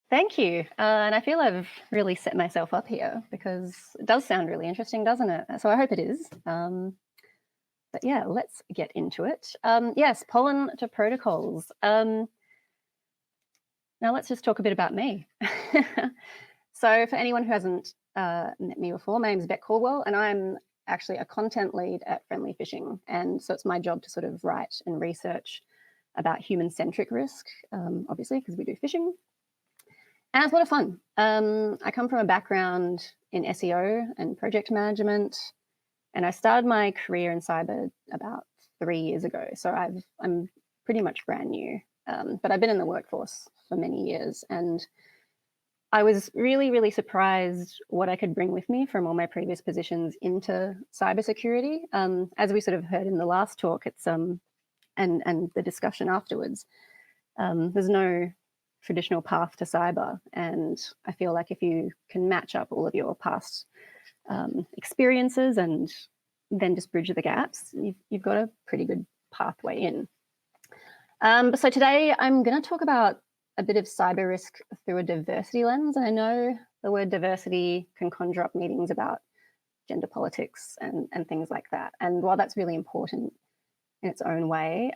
Thank you. And I feel I've really set myself up here because it does sound really interesting, doesn't it? So I hope it is. But yeah, let's get into it. Yes, pollen to protocols. Now let's just talk a bit about me. So for anyone who hasn't met me before, my name is Caldwell, and I'm actually a content lead at Friendly Fishing. And so it's my job to sort of write and research about human-centric risk, obviously, because we do fishing. And it's a lot of fun. I come from a background in SEO and project management, and I started my career in cyber about 3 years ago. So I'm pretty much brand new, but I've been in the workforce for many years, and I was really, really surprised what I could bring with me from all my previous positions into cybersecurity. As we sort of heard in the last talk, it's and the discussion afterwards. There's no traditional path to cyber, and I feel like if you can match up all of your past experiences and then just bridge the gaps, you've got a pretty good pathway in. So today I'm going to talk about a bit of cyber risk through a diversity lens. And I know the word diversity can conjure up meanings about gender politics and things like that. And while that's really important in its own way,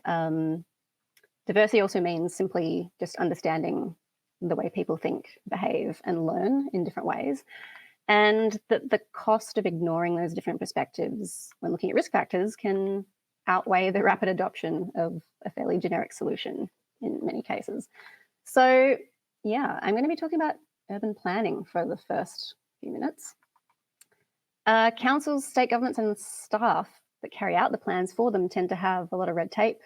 diversity also means simply just understanding the way people think, behave, and learn in different ways. And the cost of ignoring those different perspectives when looking at risk factors can outweigh the rapid adoption of a fairly generic solution in many cases. So, yeah, I'm going to be talking about urban planning for the first few minutes. Councils, state governments, and staff that carry out the plans for them tend to have a lot of red tape,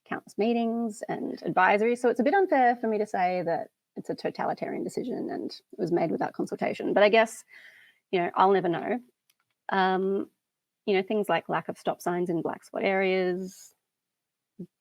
countless meetings and advisories. So it's a bit unfair for me to say that it's a totalitarian decision and it was made without consultation. But I guess, I'll never know. Things like lack of stop signs in black spot areas,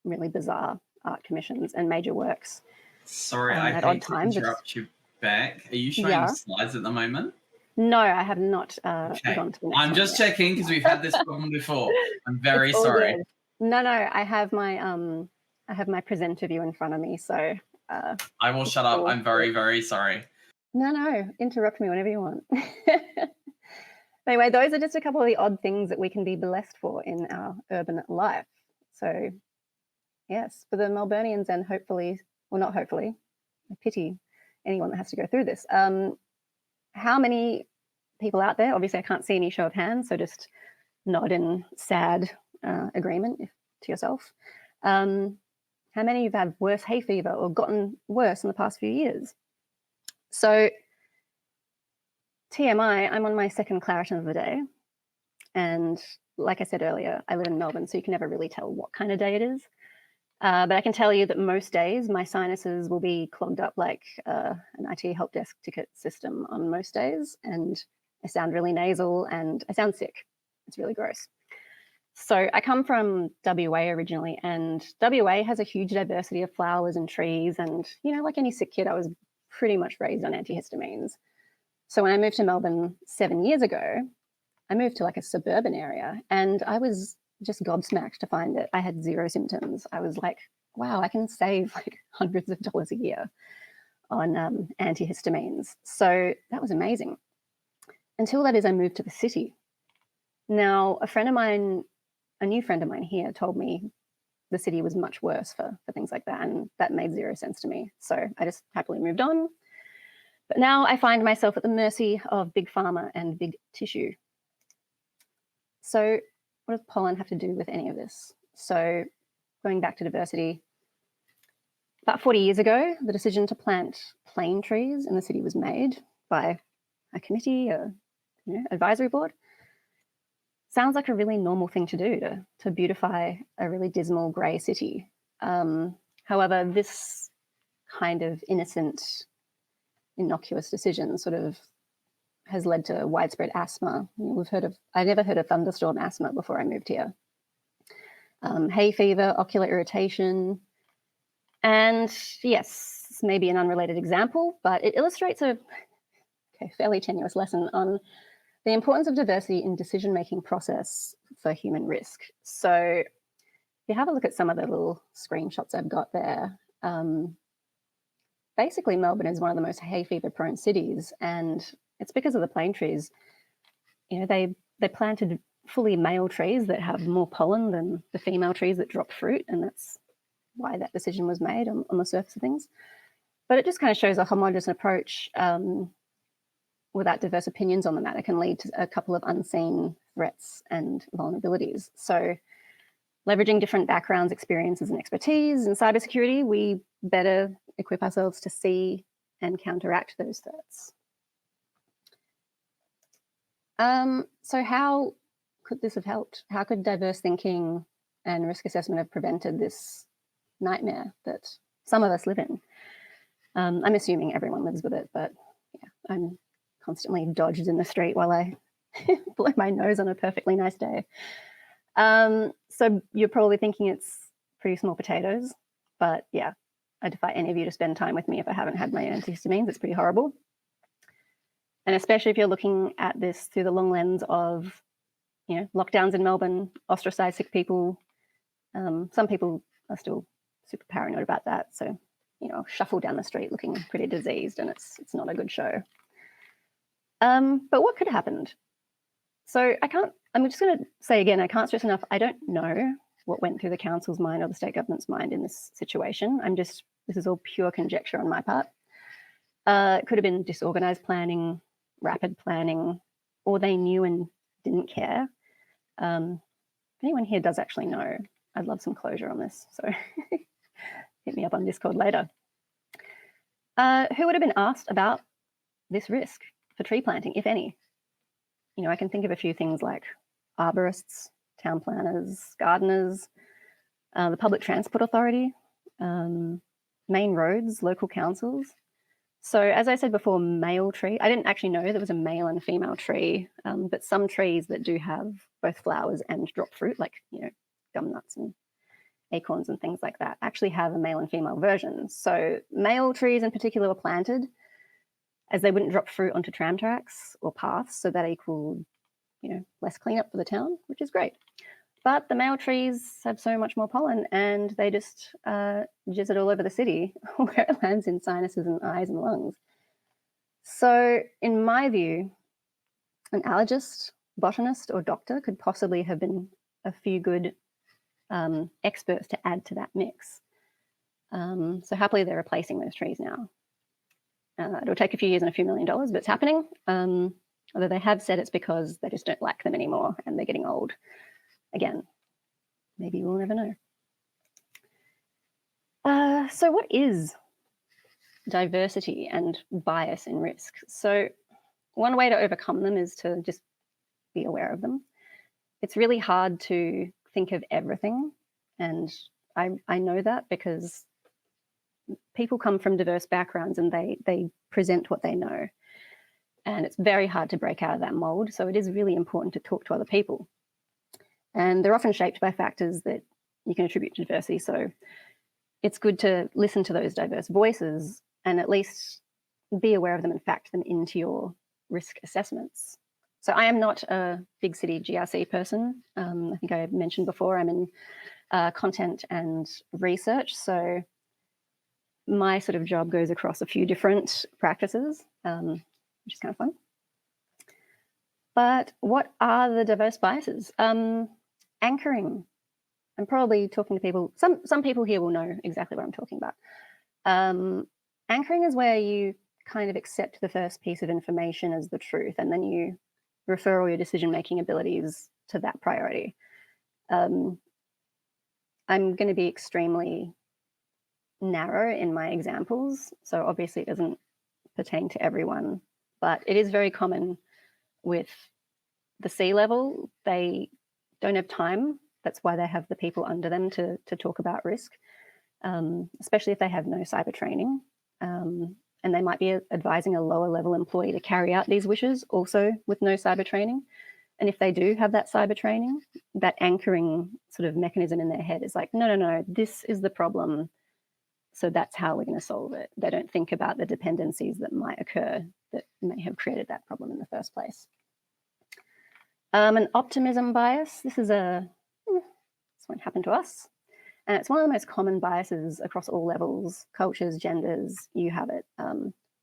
really bizarre art commissions and major works. Sorry, I at odd hate to times. interrupt you back. Are you showing Yeah. slides at the moment? No, I have not Okay. gone to the next I'm one just yet. checking because we've had this problem before. I'm very It's all sorry. good. No, I have my presenter view in front of me, so I will shut up. I'm very, very sorry. No, interrupt me whenever you want. Anyway, those are just a couple of the odd things that we can be blessed for in our urban life. So, yes, for the Melburnians and hopefully, well, not hopefully, I pity anyone that has to go through this. How many people out there, obviously I can't see any show of hands, so just nod in sad agreement to yourself. How many of you have had worse hay fever or gotten worse in the past few years? So TMI, I'm on my second Claritin of the day. And like I said earlier, I live in Melbourne, so you can never really tell what kind of day it is. But I can tell you that most days my sinuses will be clogged up like an IT help desk ticket system on most days. And I sound really nasal and I sound sick. It's really gross. So I come from WA originally, and WA has a huge diversity of flowers and trees. And, like any sick kid, I was pretty much raised on antihistamines. So when I moved to Melbourne 7 years ago, I moved to like a suburban area, and I was just gobsmacked to find that I had zero symptoms. I was like, wow, I can save like hundreds of dollars a year on antihistamines. So that was amazing. Until that is, I moved to the city. Now, a new friend of mine here told me the city was much worse for things like that, and that made zero sense to me. So I just happily moved on. But now I find myself at the mercy of big pharma and big tissue. So what does pollen have to do with any of this? So going back to diversity, about 40 years ago, the decision to plant plane trees in the city was made by a committee, advisory board. Sounds like a really normal thing to do, to beautify a really dismal grey city. However, this kind of innocent, innocuous decision sort of has led to widespread asthma. I never heard of thunderstorm asthma before I moved here. Hay fever, ocular irritation. And yes, this may be an unrelated example, but it illustrates a fairly tenuous lesson on the importance of diversity in decision-making process for human risk. So if you have a look at some of the little screenshots I've got there, basically Melbourne is one of the most hay fever prone cities, and it's because of the plane trees. You know, they planted fully male trees that have more pollen than the female trees that drop fruit, and that's why that decision was made on the surface of things. But it just kind of shows a homogenous approach without diverse opinions on the matter can lead to a couple of unseen threats and vulnerabilities. So leveraging different backgrounds, experiences, and expertise in cybersecurity, we better equip ourselves to see and counteract those threats. So how could this have helped? How could diverse thinking and risk assessment have prevented this nightmare that some of us live in? I'm assuming everyone lives with it, but yeah, I'm constantly dodged in the street while I blow my nose on a perfectly nice day. So you're probably thinking it's pretty small potatoes, but yeah, I defy any of you to spend time with me if I haven't had my antihistamines. It's pretty horrible. And especially if you're looking at this through the long lens of, you know, lockdowns in Melbourne, ostracized sick people. Some people are still super paranoid about that. So, you know, shuffle down the street looking pretty diseased, and it's not a good show. But what could have happened? So I'm just going to say again, I can't stress enough, I don't know what went through the council's mind or the state government's mind in this situation. This is all pure conjecture on my part. It could have been disorganized planning, rapid planning, or they knew and didn't care. If anyone here does actually know, I'd love some closure on this. So hit me up on Discord later. Who would have been asked about this risk for tree planting, if any? You know, I can think of a few things like arborists, town planners, gardeners, the Public Transport Authority, main roads, local councils. So as I said before, male tree, I didn't actually know there was a male and female tree, but some trees that do have both flowers and drop fruit, like, you know, gum nuts and acorns and things like that, actually have a male and female version. So male trees in particular were planted as they wouldn't drop fruit onto tram tracks or paths, so that equaled, you know, less cleanup for the town, which is great. But the male trees have so much more pollen, and they just jizz it all over the city, where it lands in sinuses and eyes and lungs. So in my view, an allergist, botanist, or doctor could possibly have been a few good experts to add to that mix. So happily they're replacing those trees now. It'll take a few years and a few $1 million, but it's happening. Although they have said it's because they just don't like them anymore and they're getting old. Again, maybe we'll never know. So what is diversity and bias in risk? So one way to overcome them is to just be aware of them. It's really hard to think of everything, and I know that because people come from diverse backgrounds and they present what they know, and it's very hard to break out of that mold. So it is really important to talk to other people, and they're often shaped by factors that you can attribute to diversity. So it's good to listen to those diverse voices and at least be aware of them and factor them into your risk assessments. So I am not a big city GRC person. I think I mentioned before, I'm in content and research. So my sort of job goes across a few different practices, which is kind of fun. But what are the diverse biases? Anchoring. I'm probably talking to people, some people here will know exactly what I'm talking about. Anchoring is where you kind of accept the first piece of information as the truth, and then you refer all your decision-making abilities to that priority. I'm going to be extremely narrow in my examples, so obviously it doesn't pertain to everyone, but it is very common with the C-level. They don't have time. That's why they have the people under them to talk about risk, especially if they have no cyber training. And they might be advising a lower level employee to carry out these wishes also with no cyber training. And if they do have that cyber training, that anchoring sort of mechanism in their head is like, no, this is the problem. So that's how we're going to solve it. They don't think about the dependencies that might occur that may have created that problem in the first place. An optimism bias. This won't happen to us. And it's one of the most common biases across all levels, cultures, genders, you have it.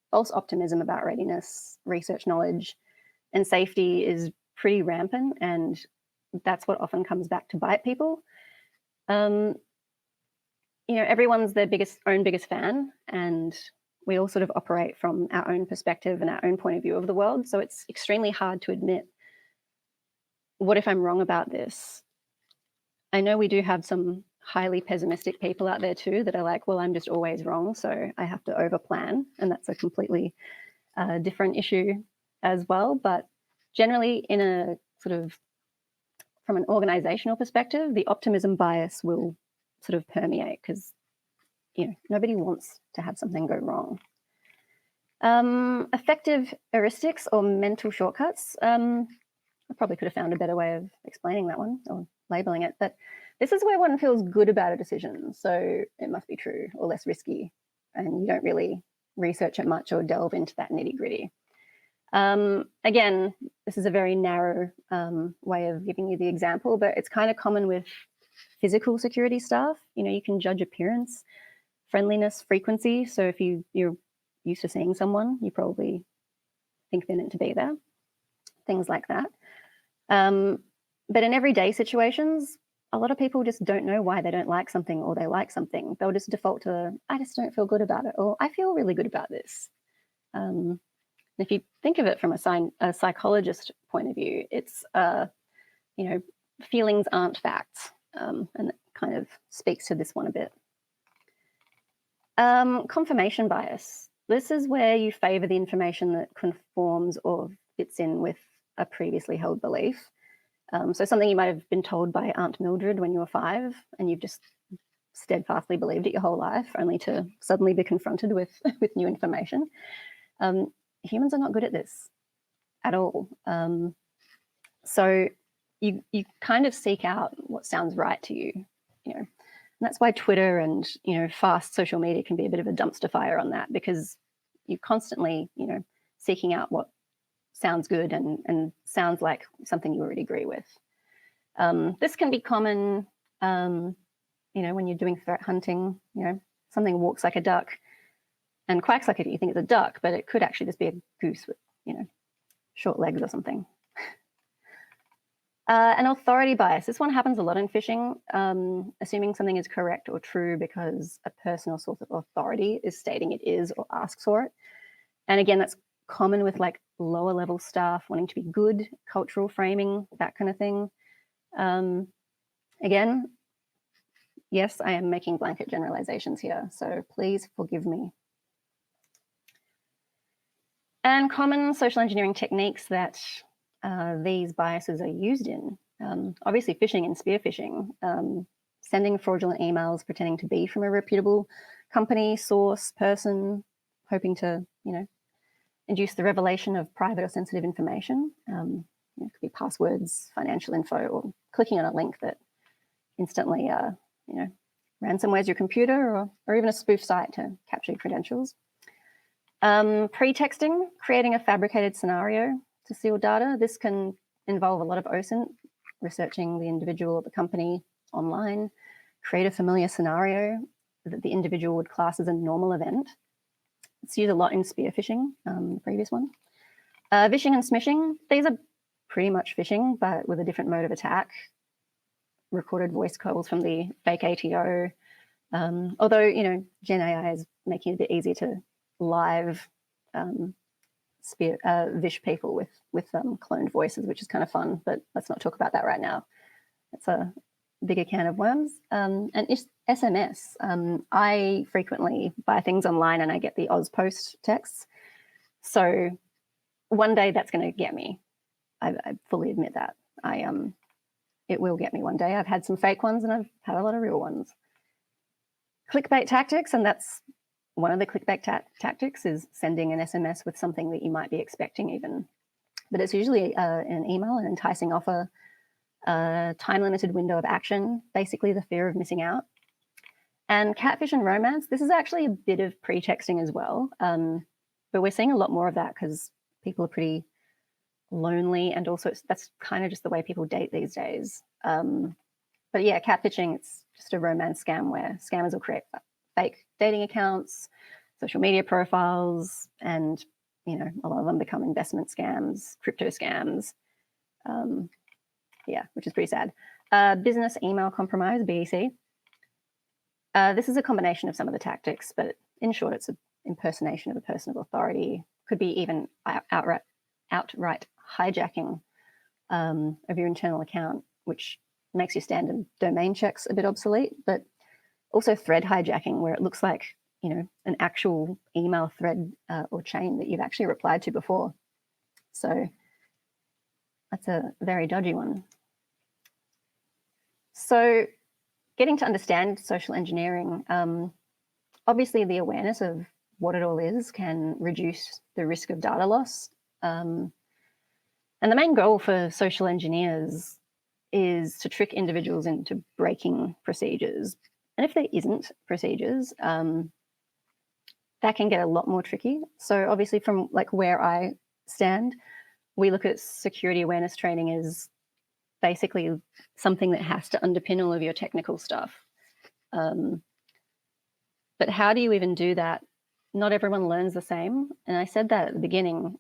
False optimism about readiness, research knowledge, and safety is pretty rampant, and that's what often comes back to bite people. Everyone's their own biggest fan, and we all sort of operate from our own perspective and our own point of view of the world. So it's extremely hard to admit, what if I'm wrong about this? I know we do have some highly pessimistic people out there too that are like, well, I'm just always wrong, so I have to overplan. And that's a completely different issue as well. But generally, in a sort of, from an organizational perspective, the optimism bias will sort of permeate because, nobody wants to have something go wrong. Effective heuristics or mental shortcuts. I probably could have found a better way of explaining that one or labeling it, but this is where one feels good about a decision, so it must be true or less risky, and you don't really research it much or delve into that nitty-gritty. Again, this is a very narrow way of giving you the example, but it's kind of common with physical security staff. You can judge appearance, friendliness, frequency. So if you're used to seeing someone, you probably think they're meant to be there, things like that. But in everyday situations, a lot of people just don't know why they don't like something or they like something. They'll just default to, I just don't feel good about it, or I feel really good about this. If you think of it from a psychologist point of view, it's, feelings aren't facts. And it kind of speaks to this one a bit. Confirmation bias. This is where you favor the information that conforms or fits in with a previously held belief. So something you might have been told by Aunt Mildred when you were 5, and you've just steadfastly believed it your whole life, only to suddenly be confronted with new information. Humans are not good at this at all. So you kind of seek out what sounds right to you, and that's why Twitter and fast social media can be a bit of a dumpster fire on that, because you're constantly seeking out what sounds good and sounds like something you already agree with. This can be common, when you're doing threat hunting. Something walks like a duck and quacks like you think it's a duck, but it could actually just be a goose with short legs or something. An authority bias. This one happens a lot in phishing, assuming something is correct or true because a person or source of authority is stating it is or asks for it. And again, that's common with like lower level staff wanting to be good, cultural framing, that kind of thing. Again, yes, I am making blanket generalizations here, so please forgive me. And common social engineering techniques that these biases are used in. Obviously, phishing and spear phishing, sending fraudulent emails pretending to be from a reputable company, source, person, hoping to, induce the revelation of private or sensitive information. It could be passwords, financial info, or clicking on a link that instantly, ransomwares your computer, or even a spoof site to capture your credentials. Pretexting, creating a fabricated scenario to steal data. This can involve a lot of OSINT, researching the individual or the company online, create a familiar scenario that the individual would class as a normal event. It's used a lot in spear phishing, the previous one. Vishing and smishing, these are pretty much phishing, but with a different mode of attack. Recorded voice calls from the fake ATO. Although, Gen AI is making it a bit easier to live vish people with cloned voices, which is kind of fun, but let's not talk about that right now. It's a bigger can of worms. And SMS. I frequently buy things online and I get the Ozpost texts. So one day that's going to get me. I fully admit that. It will get me one day. I've had some fake ones and I've had a lot of real ones. Clickbait tactics, and that's one of the clickbait tactics, is sending an SMS with something that you might be expecting even. But it's usually an email, an enticing offer, a time-limited window of action, basically the fear of missing out. And catfish and romance, this is actually a bit of pretexting as well. But we're seeing a lot more of that because people are pretty lonely, and also that's kind of just the way people date these days. But yeah, catfishing, it's just a romance scam where scammers will create fake dating accounts, social media profiles, and a lot of them become investment scams, crypto scams. Yeah, which is pretty sad. Business email compromise, BEC. This is a combination of some of the tactics, but in short, it's an impersonation of a person of authority. Could be even outright hijacking of your internal account, which makes your standard domain checks a bit obsolete, but also thread hijacking, where it looks like an actual email thread or chain that you've actually replied to before. So that's a very dodgy one. So getting to understand social engineering, obviously the awareness of what it all is can reduce the risk of data loss. And the main goal for social engineers is to trick individuals into breaking procedures. And if there isn't procedures, that can get a lot more tricky. So obviously from like where I stand, we look at security awareness training as basically something that has to underpin all of your technical stuff. But how do you even do that? Not everyone learns the same. And I said that at the beginning.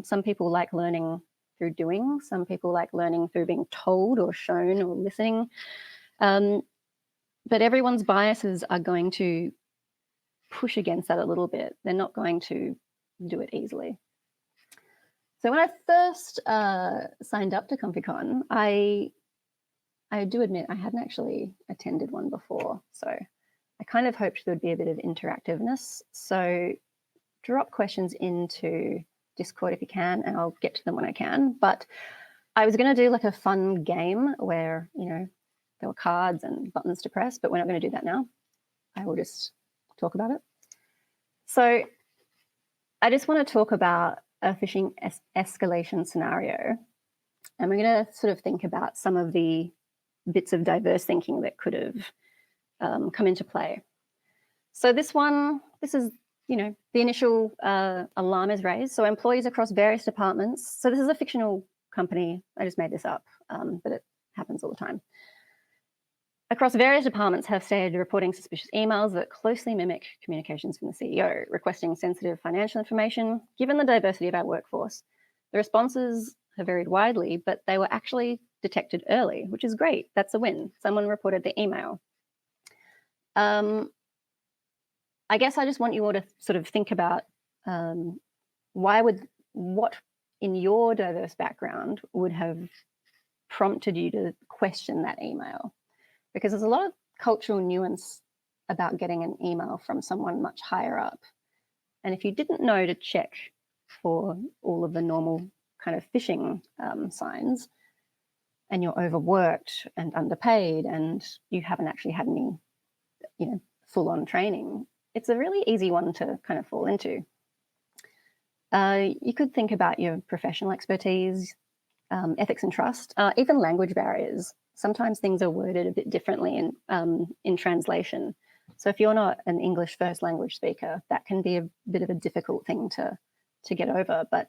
Some people like learning through doing. Some people like learning through being told or shown or listening. But everyone's biases are going to push against that a little bit. They're not going to do it easily. So when I first signed up to ComfyCon, I do admit I hadn't actually attended one before. So I kind of hoped there would be a bit of interactiveness. So drop questions into Discord if you can, and I'll get to them when I can. But I was going to do like a fun game where, there were cards and buttons to press, but we're not going to do that now. I will just talk about it. So I just want to talk about a phishing escalation scenario. And we're going to sort of think about some of the bits of diverse thinking that could have come into play. So this is, the initial alarm is raised. So employees across various departments. So this is a fictional company. I just made this up, but it happens all the time. Across various departments have started reporting suspicious emails that closely mimic communications from the CEO, requesting sensitive financial information. Given the diversity of our workforce, the responses have varied widely, but they were actually detected early, which is great. That's a win. Someone reported the email. I guess I just want you all to sort of think about what in your diverse background would have prompted you to question that email. Because there's a lot of cultural nuance about getting an email from someone much higher up. And if you didn't know to check for all of the normal kind of phishing signs, and you're overworked and underpaid and you haven't actually had any, full-on training, it's a really easy one to kind of fall into. You could think about your professional expertise, ethics and trust, even language barriers. Sometimes things are worded a bit differently in translation. So if you're not an English first language speaker, that can be a bit of a difficult thing to get over. But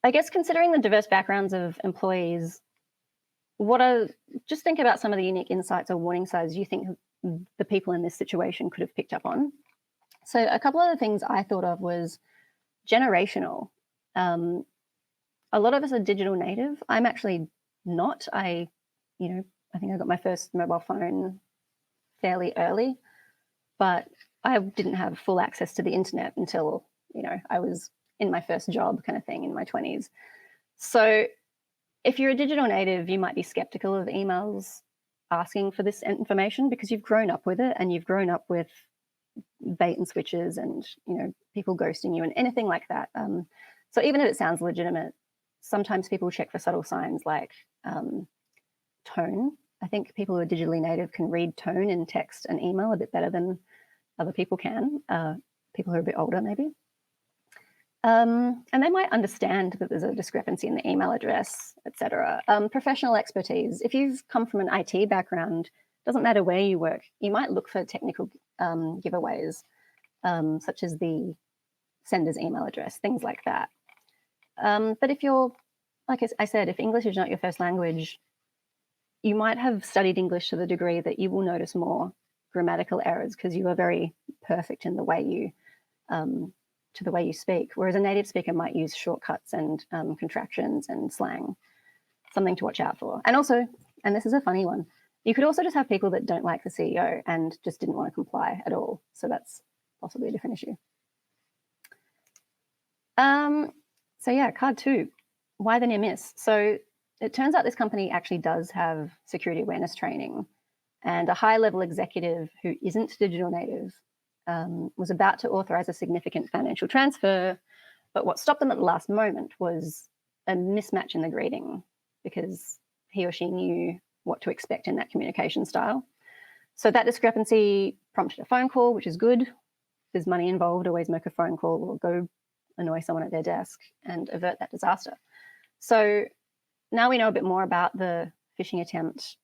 I guess considering the diverse backgrounds of employees, just think about some of the unique insights or warning signs you think the people in this situation could have picked up on. So a couple of the things I thought of was generational. A lot of us are digital native. I'm actually not. I think I got my first mobile phone fairly early, but I didn't have full access to the internet until, I was in my first job kind of thing in my 20s. So if you're a digital native, you might be skeptical of emails asking for this information because you've grown up with it and you've grown up with bait and switches and, people ghosting you and anything like that. So even if it sounds legitimate, sometimes people check for subtle signs like tone. I think people who are digitally native can read tone in text and email a bit better than other people can, people who are a bit older maybe. And they might understand that there's a discrepancy in the email address, etc. Professional expertise. If you've come from an IT background, doesn't matter where you work, you might look for technical giveaways, such as the sender's email address, things like that. But if you're, like I said, if English is not your first language, you might have studied English to the degree that you will notice more grammatical errors because you are very perfect in the way you speak, whereas a native speaker might use shortcuts and contractions and slang. Something to watch out for. And also, and this is a funny one, you could also just have people that don't like the CEO and just didn't want to comply at all. So that's possibly a different issue. So yeah, card 2, why the near miss? So it turns out this company actually does have security awareness training, and a high-level executive who isn't digital native was about to authorize a significant financial transfer, but what stopped them at the last moment was a mismatch in the greeting, because he or she knew what to expect in that communication style. So that discrepancy prompted a phone call, which is good. If there's money involved, always make a phone call or go annoy someone at their desk and avert that disaster. So now we know a bit more about the phishing attempt.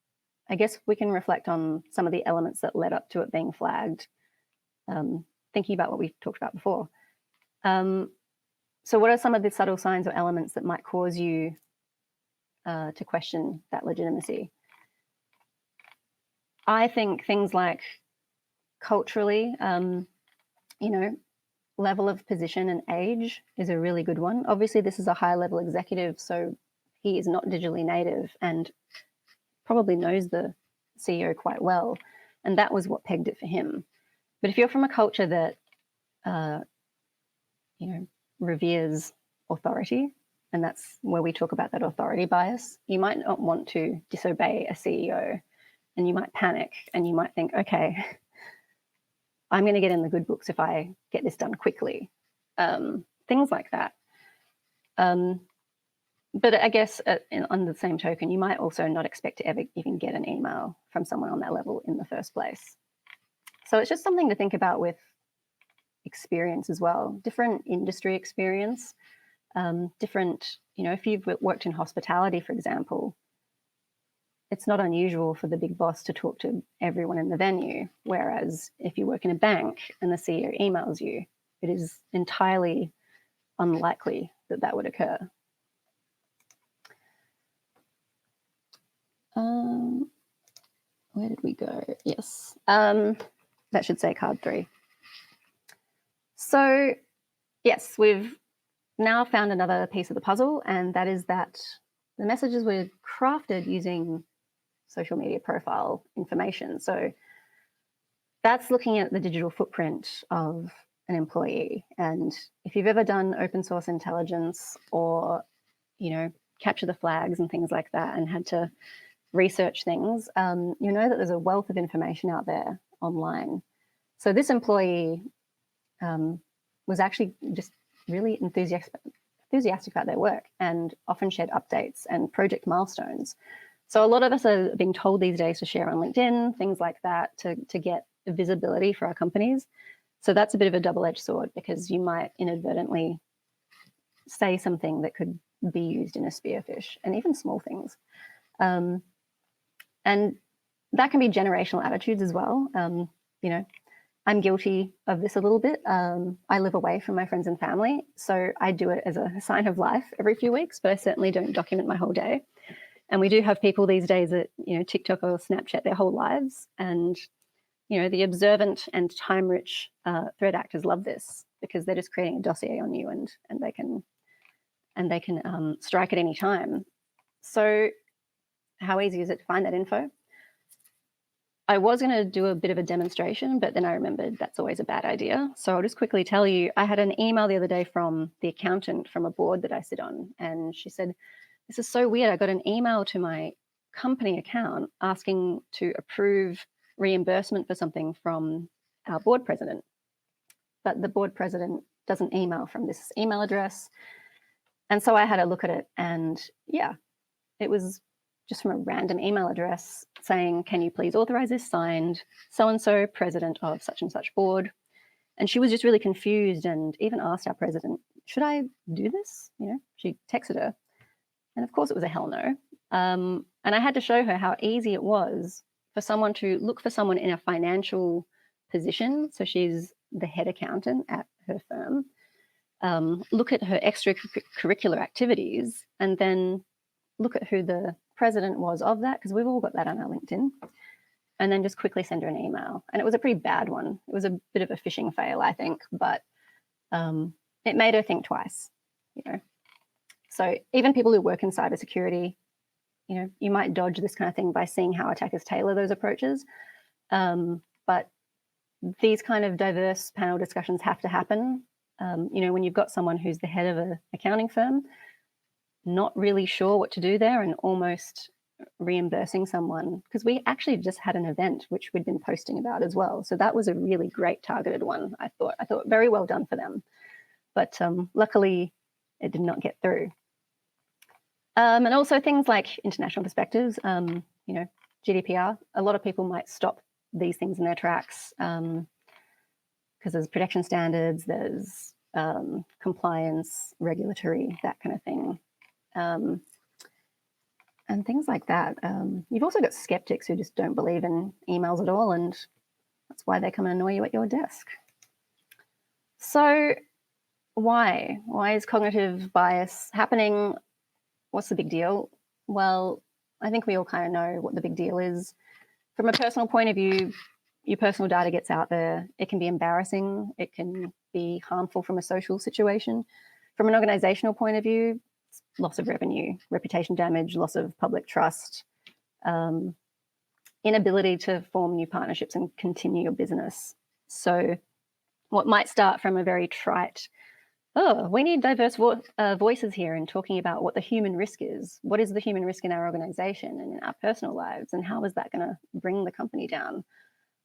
I guess we can reflect on some of the elements that led up to it being flagged, thinking about what we talked about before. So what are some of the subtle signs or elements that might cause you to question that legitimacy? I think things like culturally, level of position and age is a really good one. Obviously, this is a high-level executive, so he is not digitally native and probably knows the CEO quite well, and that was what pegged it for him. But if you're from a culture that, reveres authority, and that's where we talk about that authority bias, you might not want to disobey a CEO, and you might panic, and you might think, okay, I'm going to get in the good books if I get this done quickly. Things like that. But I guess on the same token, you might also not expect to ever even get an email from someone on that level in the first place. So it's just something to think about with experience as well, different industry experience, different, if you've worked in hospitality, for example, it's not unusual for the big boss to talk to everyone in the venue, whereas if you work in a bank and the CEO emails you, it is entirely unlikely that that would occur. Where did we go? Yes, that should say card 3. So yes, we've now found another piece of the puzzle, and that is that the messages were crafted using social media profile information. So that's looking at the digital footprint of an employee. And if you've ever done open source intelligence or, capture the flags and things like that and had to research things, you know that there's a wealth of information out there online. So this employee was actually just really enthusiastic about their work and often shared updates and project milestones. So a lot of us are being told these days to share on LinkedIn, things like that, to get visibility for our companies. So that's a bit of a double-edged sword, because you might inadvertently say something that could be used in a spearfish, and even small things. And that can be generational attitudes as well. I'm guilty of this a little bit. I live away from my friends and family, so I do it as a sign of life every few weeks, but I certainly don't document my whole day. And we do have people these days that, TikTok or Snapchat their whole lives. And, the observant and time-rich threat actors love this, because they're just creating a dossier on you, and they can strike at any time. So how easy is it to find that info? I was going to do a bit of a demonstration, but then I remembered that's always a bad idea. So I'll just quickly tell you, I had an email the other day from the accountant from a board that I sit on, and she said, "This is so weird. I got an email to my company account asking to approve reimbursement for something from our board president, but the board president doesn't email from this email address." And so I had a look at it, and yeah, it was just from a random email address saying, "Can you please authorize this, signed so-and-so, president of such and such board." And she was just really confused and even asked our president, "Should I do this?" She texted her. And of course it was a hell no. And I had to show her how easy it was for someone to look for someone in a financial position. So she's the head accountant at her firm. Look at her extracurricular activities, and then look at who the president was of that, because we've all got that on our LinkedIn, and then just quickly send her an email. And it was a pretty bad one. It was a bit of a phishing fail, I think, but it made her think twice, you know. So even people who work in cybersecurity, you know, you might dodge this kind of thing by seeing how attackers tailor those approaches. But these kind of diverse panel discussions have to happen. You know, when you've got someone who's the head of an accounting firm, not really sure what to do there and almost reimbursing someone, because we actually just had an event which we'd been posting about as well. So that was a really great targeted one. I thought very well done for them. But luckily it did not get through. And also things like international perspectives, you know, GDPR. A lot of people might stop these things in their tracks because there's protection standards, there's compliance, regulatory, that kind of thing. And things like that. You've also got skeptics who just don't believe in emails at all, and that's why they come and annoy you at your desk. So why? Why is cognitive bias happening? What's the big deal? Well, I think we all kind of know what the big deal is. From a personal point of view, your personal data gets out there. It can be embarrassing. It can be harmful from a social situation. From an organizational point of view, loss of revenue, reputation damage, loss of public trust, inability to form new partnerships and continue your business. So what might start from a very trite, oh, we need diverse voices here in talking about what the human risk is. What is the human risk in our organization and in our personal lives, and how is that going to bring the company down?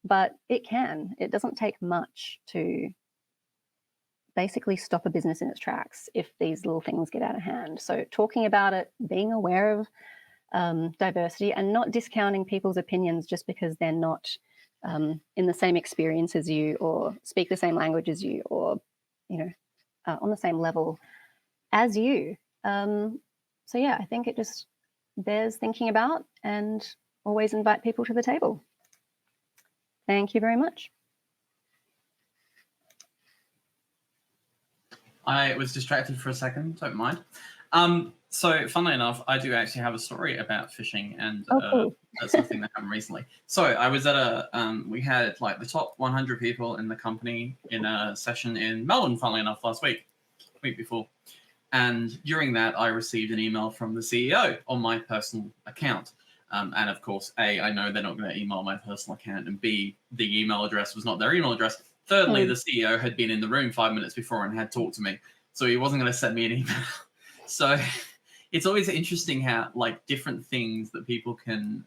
But it can. It doesn't take much to basically stop a business in its tracks if these little things get out of hand. So talking about it, being aware of diversity, and not discounting people's opinions just because they're not in the same experience as you, or speak the same language as you, or, you know, on the same level as you. So yeah, I think it just bears thinking about, and always invite people to the table. Thank you very much. I was distracted for a second, don't mind. So funnily enough, I do actually have a story about phishing, and cool. that's something that happened recently. So I was at we had like the top 100 people in the company in a session in Melbourne, funnily enough, last week before. And during that, I received an email from the CEO on my personal account. And of course, A, I know they're not going to email my personal account, and B, the email address was not their email address. Thirdly, the CEO had been in the room 5 minutes before and had talked to me, so he wasn't going to send me an email. So it's always interesting how, like, different things that people can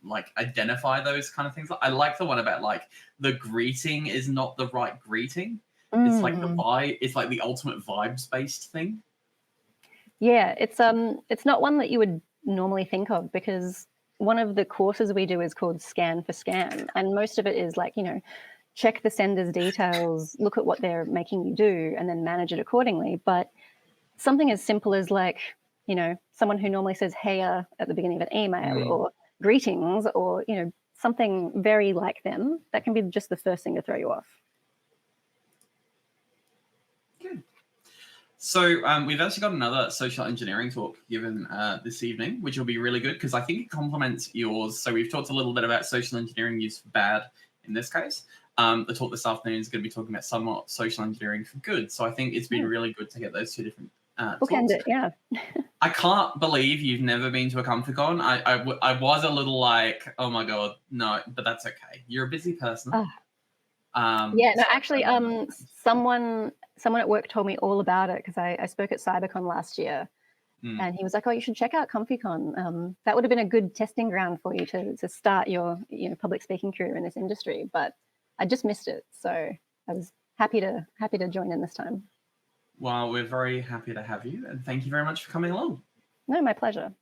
like identify those kind of things. I like the one about, like, the greeting is not the right greeting. It's like the vibe. It's like the ultimate vibes-based thing. Yeah, it's not one that you would normally think of, because one of the courses we do is called Scan for Scam, and most of it is like, you know, check the sender's details, look at what they're making you do, and then manage it accordingly. But something as simple as, like, you know, someone who normally says hey at the beginning of an email, or greetings, or, you know, something very like them, that can be just the first thing to throw you off. Good. So we've actually got another social engineering talk given this evening, which will be really good because I think it complements yours. So we've talked a little bit about social engineering used for bad in this case. The talk this afternoon is going to be talking about somewhat social engineering for good. So I think it's been really good to get those two different bookend it, yeah. I can't believe you've never been to a ComfyCon. I was a little like, oh my God, no, but that's okay. You're a busy person. Yeah, no, actually, someone at work told me all about it, because I spoke at CyberCon last year, and he was like, oh, you should check out ComfyCon. That would have been a good testing ground for you to start your, you know, public speaking career in this industry. But I just missed it, so I was happy to join in this time. Well, we're very happy to have you, and thank you very much for coming along. No, my pleasure.